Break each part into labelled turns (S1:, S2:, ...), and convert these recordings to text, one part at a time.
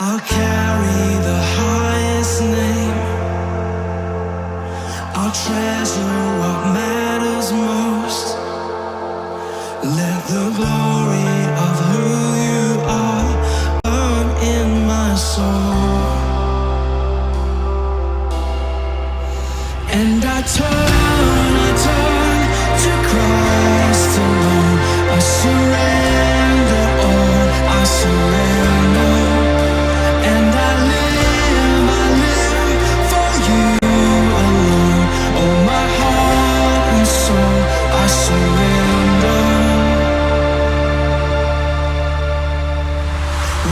S1: I'll carry the highest name. I'll treasure what matters most. Let the glory of who you are burn in my soul. And I turn to Christ alone. I surrender all, I surrender. And I live for you alone. Oh, my heart and soul, I surrender.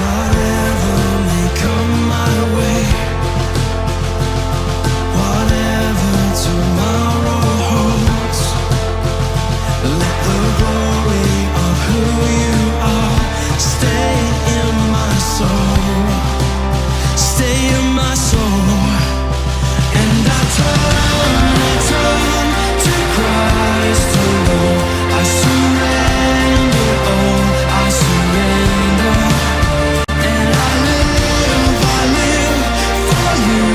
S1: Whatever may come my way, whatever tomorrow holds, let the glory of who you are stay in my soul, stay in my soul. And I turn to Christ alone. I surrender all, I surrender. And I live for you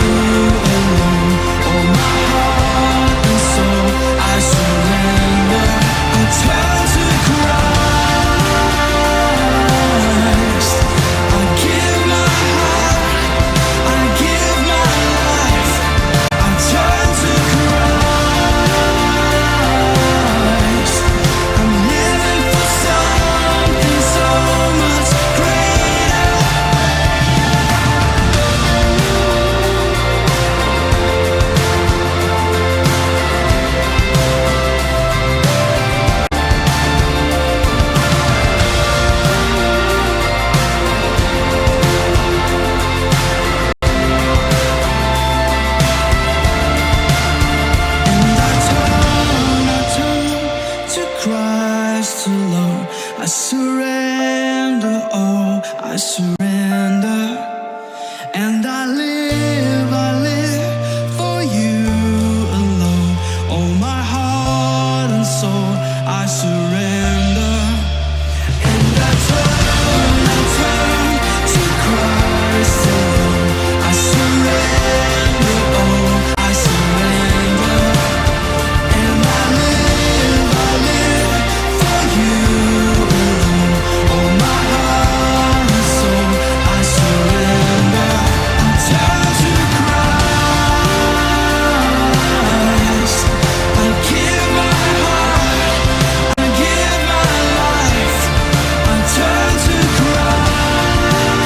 S1: alone. Oh, my heart and soul, I surrender. I turn to Christ. I give my heart, I give my life. I turn to Christ. I'm living for something so much greater. And I turn to Christ alone. I surrender all, I surrender. And I live for you alone. Oh, my heart and soul, I surrender. And I turn to Christ alone. I surrender all, I surrender. And I live for you alone. Oh, my heart and soul, I surrender. I turn to Christ. I give my heart, I give my life. I turn to Christ.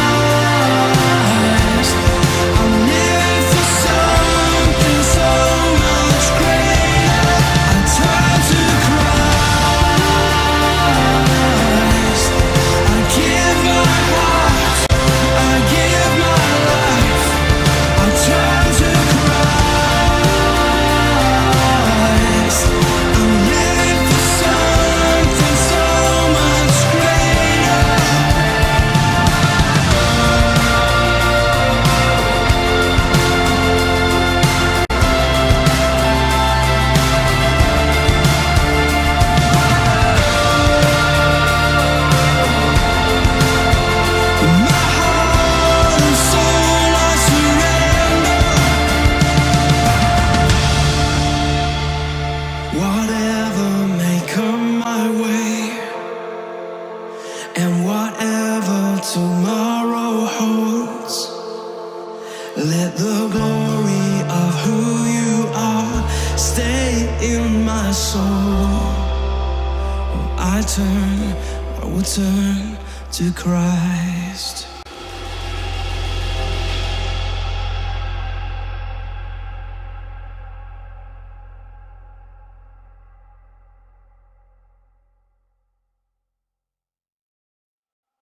S1: I'm living for something so much greater. I turn to Christ. I give my heart, I give my life. I turn to Christ. I'm living for something so much greater. My heart and soul, I surrender. Whatever may come my way, and whatever tomorrow holds, let the glory of who you are stay in my soul. I will turn to Christ.